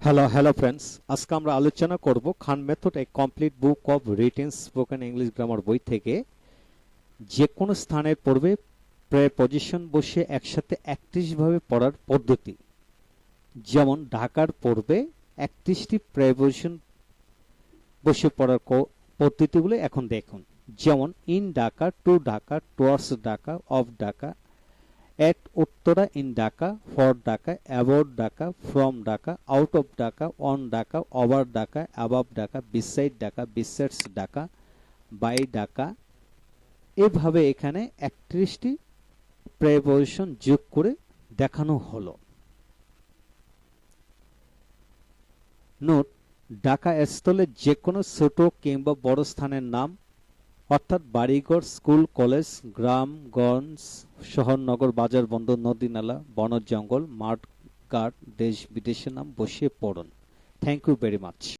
Hello friends, আজকে আমরা আলোচনা করব Khan method a complete book of written spoken English grammar বই থেকে যে কোনো স্থানের পূর্বে প্রেপজিশন বসে একসাথে 31 ভাবে পড়ার পদ্ধতি। যেমন ঢাকার পূর্বে 31টি প্রেপজিশন বসে পড়ার পদ্ধতিগুলো এখন দেখুন। যেমন in Dhaka, to Dhaka, towards Dhaka, of Dhaka, at Uttara in Dhaka, for Dhaka, about Dhaka, from Dhaka, out of Dhaka, on Dhaka, over Dhaka, above Dhaka, beside Dhaka, besides Dhaka, by Dhaka। এভাবে এখানে 31টি প্রেপজিশন যোগ করে দেখানো হলো। নোট: ঢাকা স্থলে যে কোনো ছোট কিংবা বড় স্থানের নাম অর্থাৎ বাড়িঘর, স্কুল, কলেজ, গ্রামগঞ্জ, শহর, নগর, বাজার, বন্দর, নদী, নালা, বন, জঙ্গল, মাঠ, ঘাট, দেশ বিদেশের নাম বসিয়ে পড়ুন। Thank you very much.